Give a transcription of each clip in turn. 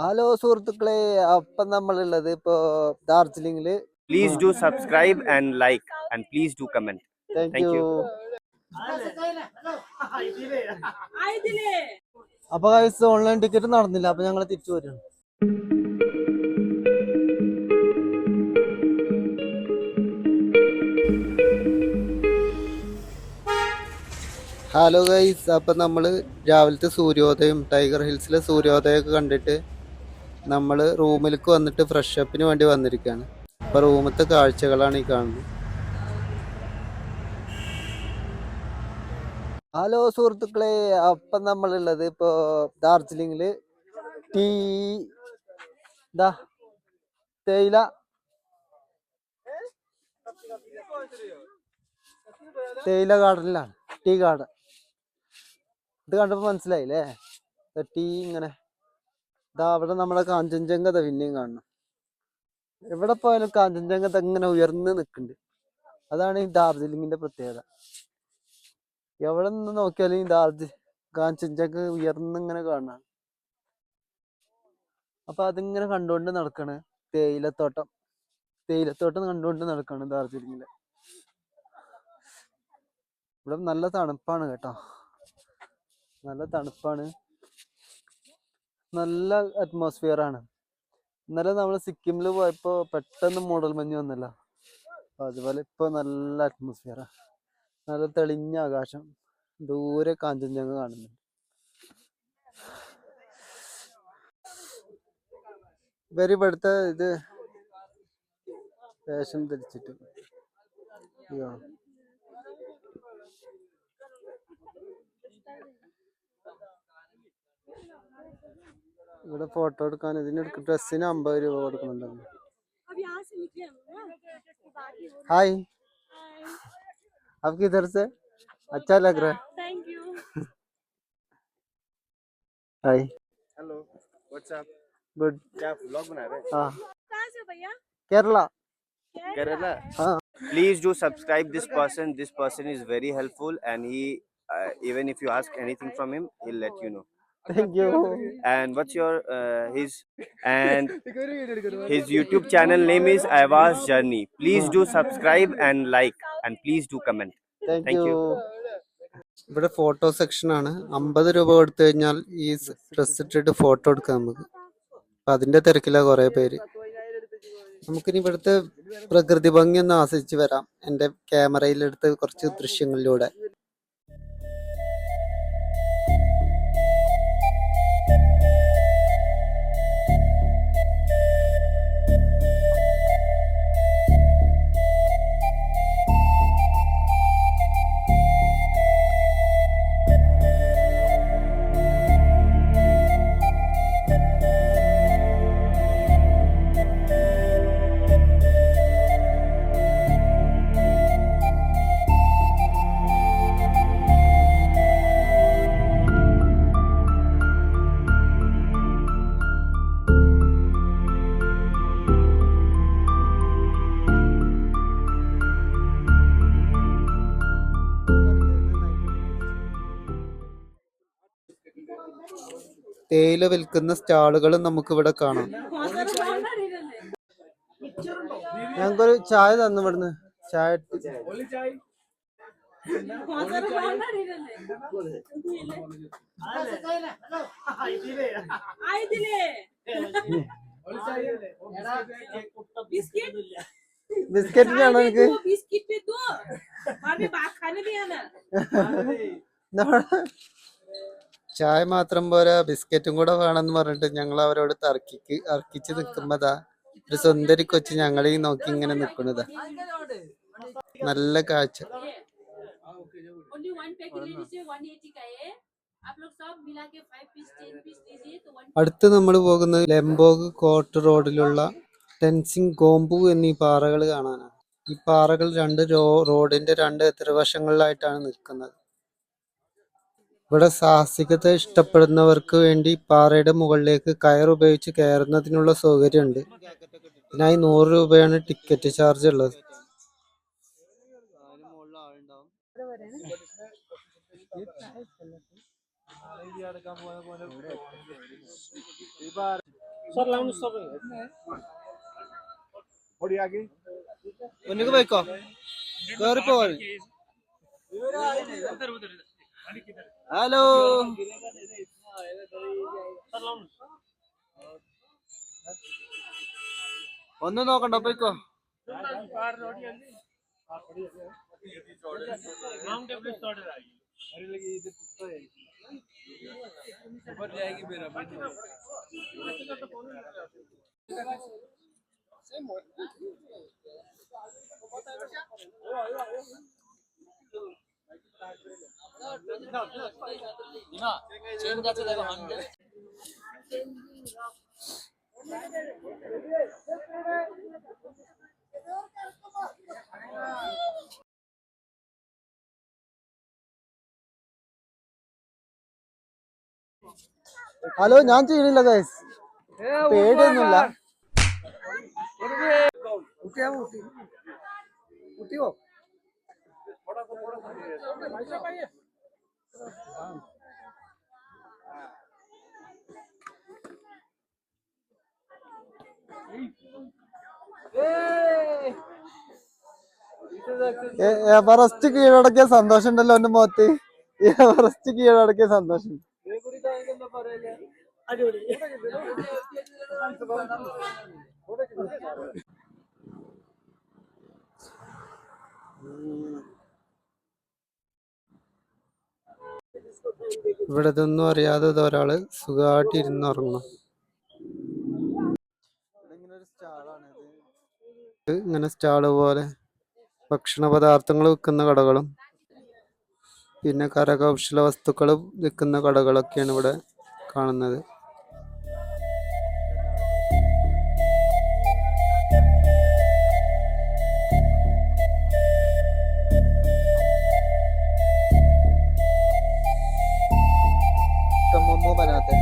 Hello സുഹൃത്തുക്കളെ, അപ്പം നമ്മളുള്ളത് ഇപ്പോ ഡാർജിലിംഗില്. Please do subscribe and like, and please do comment. Thank Thank you. you. അപ്പൊ ഗൈസ്, ഓൺലൈൻ ടിക്കറ്റ് നടന്നില്ല, അപ്പൊ ഞങ്ങൾ തിരിച്ചു വരികയാണ്. ഹലോ ഗൈസ്, അപ്പം നമ്മൾ രാവിലത്തെ സൂര്യോദയം, ടൈഗർ ഹിൽസിലെ സൂര്യോദയമൊക്കെ കണ്ടിട്ട് നമ്മൾ റൂമിലേക്ക് വന്നിട്ട് ഫ്രഷ് അപ്പിന് വേണ്ടി വന്നിരിക്കുകയാണ്. അപ്പോൾ റൂമത്തെ കാഴ്ചകളാണ് ഈ കാണുന്നത്. ഹലോ സുഹൃത്തുക്കളെ, അപ്പം നമ്മളുള്ളത് ഇപ്പോൾ ഡാർജിലിംഗിൽ ടീ തേയില ഗാർഡനിലാണ്. ടീ ഗാർഡൻ ഇത് കണ്ടപ്പോൾ മനസ്സിലായില്ലേ? ടീ ഇങ്ങനെ അവിടെ നമ്മളെ കാഞ്ചൻജംഗ പിന്നെയും കാണണം. എവിടെ പോയാലും കാഞ്ചൻജംഗ ഇങ്ങനെ ഉയർന്ന് നിൽക്കുന്നുണ്ട്. അതാണ് ഈ ഡാർജിലിംഗിന്റെ പ്രത്യേകത. എവിടെ നിന്ന് നോക്കിയാലും ഈ കാഞ്ചൻജംഗ ഉയർന്നിങ്ങനെ കാണാം. അപ്പൊ അതിങ്ങനെ കണ്ടുകൊണ്ട് നടക്കാണ്. തേയിലത്തോട്ടം കണ്ടുകൊണ്ട് നടക്കാണ് ഡാർജിലിംഗില്. ഇവിടെ നല്ല തണുപ്പാണ് കേട്ടോ, നല്ല തണുപ്പാണ്, നല്ല അറ്റ്മോസ്ഫിയർ ആണ്. ഇന്നലെ നമ്മൾ സിക്കിമിൽ പോയപ്പോ പെട്ടെന്ന് മൂടൽ മഞ്ഞ് വന്നല്ലോ, അതുപോലെ ഇപ്പൊ നല്ല അറ്റ്മോസ്ഫിയറാ. നല്ല തെളിഞ്ഞ ആകാശം, ദൂരെ കാഞ്ചൻജംഗ കാണുന്നുണ്ട്. ഇവര് ഇവിടുത്തെ ഇത് വേഷം ധരിച്ചിട്ട് ഇവിടെ ഫോട്ടോ എടുക്കാൻ ഡ്രസ്സിന് 50 രൂപ കൊടുക്കുന്നുണ്ട്. ഹായ്, आपकी इधर से अच्छा लग रहा है. Thank you. Hi, Hello. What's up? Good. क्या vlog बना रहे हैं? हाँ, कहाँ से भैया? केरला. Kerala. हाँ, Please do subscribe this person. This person is very helpful, and he even if you ask anything from him, he'll let you know. thank you. And what's your his YouTube channel name is Ayvaz Journey. Please do subscribe and like, and please do comment. Thank Thank you. ഇവിടെ photo section ആണ്. 50 രൂപ കൊടുത്തു കഴിഞ്ഞാൽ ഈ dress ഇട്ടിട്ട് photo എടുക്കാം നമുക്ക്. അപ്പൊ അതിന്റെ തിരക്കിലാ കുറെ പേര്. നമുക്കിനി ഇവിടുത്തെ പ്രകൃതി ഭംഗി ഒന്ന് ആസ്വദിച്ച് വരാം എൻ്റെ ക്യാമറയിലെടുത്ത് കുറച്ച് ദൃശ്യങ്ങളിലൂടെ. തേയില വിൽക്കുന്ന സ്റ്റാളുകളും നമുക്കിവിടെ കാണാം. ഞങ്ങൾക്കൊരു ചായ തന്നു ഇവിടുന്ന്. ചായ ബിസ്ക്കറ്റ് ആണോ എനിക്ക്? ചായ മാത്രം പോരാ, ബിസ്ക്കറ്റും കൂടെ വേണമെന്ന് പറഞ്ഞിട്ട് ഞങ്ങൾ അവരോട് അർക്കിച്ച് നിൽക്കുമ്പോതാ ഒരു സുന്ദരി കൊച്ച് ഞങ്ങളെയും നോക്കി ഇങ്ങനെ നിൽക്കുന്നതാ. നല്ല കാഴ്ച. അടുത്ത് നമ്മൾ പോകുന്നത് ലെംബോഗ് കോട്ട് റോഡിലുള്ള ടെൻസിംഗ് ഗോംബു എന്നീ പാറകൾ കാണാനാണ്. ഈ പാറകൾ റോഡിന്റെ രണ്ട് എതിർവശങ്ങളിലായിട്ടാണ് നിൽക്കുന്നത്. ഇവിടെ സാഹസികത ഇഷ്ടപ്പെടുന്നവർക്ക് വേണ്ടി പാറയുടെ മുകളിലേക്ക് കയറുപയോഗിച്ച് കയറുന്നതിനുള്ള സൗകര്യമുണ്ട്. ഇതിനായി 100 രൂപയാണ് ടിക്കറ്റ് ചാർജ് ഉള്ളത്. മുന്നിക്ക് പോയിക്കോ കേറി പോവാൻ ഹലോ ഒന്നും നോക്കണ്ട പോയിക്കോ ഹലോ ഞാൻ ചെയ്യണില്ല ഗൈസ് പേടിയൊന്നുമില്ല എവറസ്റ്റ് കീഴടക്കിയ സന്തോഷം ഉണ്ടല്ലോ എന്റെ മുഖത്ത് എവറസ്റ്റ് കീഴടക്കിയ സന്തോഷം ഇവിടെ ഇതൊന്നും അറിയാതെ ഒരാള് സുഖമായിട്ട് ഇരുന്നുറങ്ങണം ഇങ്ങനെ സ്റ്റാള് പോലെ ഭക്ഷണ പദാർത്ഥങ്ങൾ വിൽക്കുന്ന കടകളും പിന്നെ കരകൗശല വസ്തുക്കൾ വിൽക്കുന്ന കടകളൊക്കെയാണ് ഇവിടെ കാണുന്നത് കമ്മമ്മോ ബനാത്തെ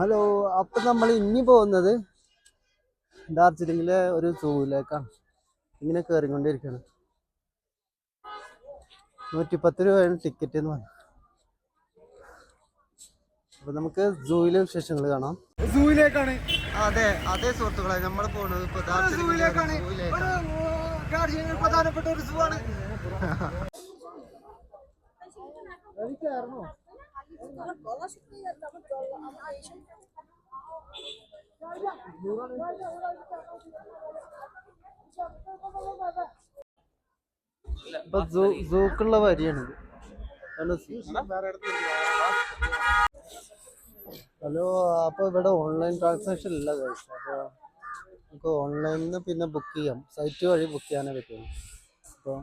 ഹലോ അപ്പൊ നമ്മൾ ഇനി പോകുന്നത് ഡാർജിലിംഗിലെ ഒരു സൂവിലേക്കാണ് ഇങ്ങനെ കയറിക്കൊണ്ടിരിക്കുകയാണ് 110 രൂപയാണ് ടിക്കറ്റ് എന്ന് പറഞ്ഞു അപ്പൊ നമുക്ക് സൂവിലെ വിശേഷങ്ങൾ കാണാം സൂയിലേക്കാണ് അതെ അതെ സുഹൃത്തുക്കളെ നമ്മൾ പോകുന്നത് ഇപ്പൊ ഡാർജിലിംഗിലേക്കാണ് ഡാർജിലിംഗിൽ പ്രധാനപ്പെട്ട ഒരു സൂ ആണ് ഇപ്പൊ സൂക്കുള്ള വരിയാണിത് ഹലോ അപ്പൊ ഇവിടെ ഓൺലൈൻ ട്രാൻസാക്ഷൻ ഇല്ല ഗൈസ് അപ്പൊ നമുക്ക് ഓൺലൈനിൽ നിന്ന് പിന്നെ ബുക്ക് ചെയ്യാം സൈറ്റ് വഴി ബുക്ക് ചെയ്യാനേ പറ്റുള്ളൂ അപ്പോൾ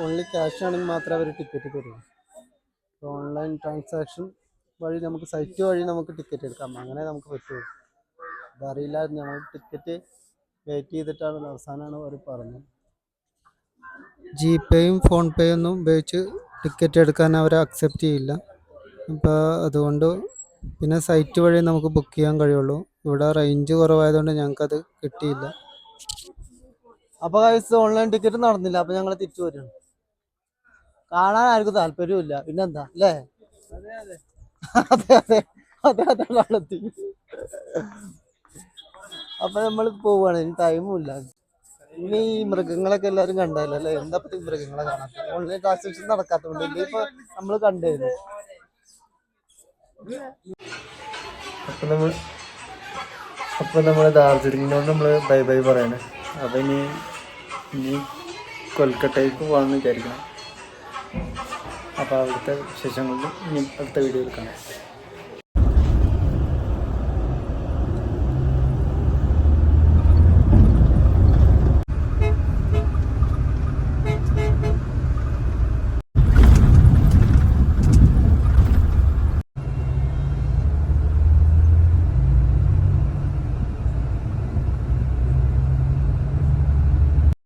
ഓൺലി ക്യാഷ് ആണെങ്കിൽ മാത്രമേ അവർ ടിക്കറ്റ് തരുള്ളൂ അപ്പോൾ ഓൺലൈൻ ട്രാൻസാക്ഷൻ വഴി നമുക്ക് സൈറ്റ് വഴി നമുക്ക് ടിക്കറ്റ് എടുക്കാം അങ്ങനെ നമുക്ക് പറ്റുള്ളൂ അതറിയില്ല ഞങ്ങൾ ടിക്കറ്റ് വെയിറ്റ് ചെയ്തിട്ടാണ് അവസാനമാണ് അവർ പറഞ്ഞത് ജിപേയും ഫോൺ പേ ഒന്നും ഉപയോഗിച്ച് ടിക്കറ്റ് എടുക്കാൻ അവർ അക്സെപ്റ്റ് ചെയ്യില്ല അപ്പോൾ അതുകൊണ്ട് പിന്നെ സൈറ്റ് വഴി നമുക്ക് ബുക്ക് ചെയ്യാൻ കഴിയുള്ളൂ ഇവിടെ റേഞ്ച് കുറവായതുകൊണ്ട് ഞങ്ങൾക്കത് കിട്ടിയില്ല അപ്പോൾ ഗൈസ് ഓൺലൈൻ ടിക്കറ്റ് നടന്നില്ല അപ്പോൾ ഞങ്ങൾ തിരിച്ചു വരികയാണ് കാണാൻ ആർക്കും താല്പര്യമില്ല പിന്നെന്താ അല്ലേ അതെ അതെ അതെ അതെ നടത്തി അപ്പൊ നമ്മൾ പോവാണ് ഇനി ടൈമും ഇല്ല ഇനി ഈ മൃഗങ്ങളൊക്കെ എല്ലാവരും കണ്ടല്ലോ അല്ലേ എന്താ പറ്റി മൃഗങ്ങളെ കാണാത്ത ഓൺലൈൻ ട്രാൻസാക്ഷൻ നടക്കാത്തതുകൊണ്ട് ഇനിയിപ്പോ നമ്മൾ കണ്ടായിരുന്നു അപ്പൊ നമ്മൾ ഡാർജിലിങ്ങിനോട് നമ്മൾ ബൈ ബൈ പറയണേ അപ്പൊ ഇനി കൊൽക്കട്ടയ്ക്ക് പോകാമെന്ന് വിചാരിക്കണം അപ്പോൾ അവിടുത്തെ വിശേഷങ്ങളിൽ ഇനി അടുത്ത വീഡിയോയിൽ കാണാം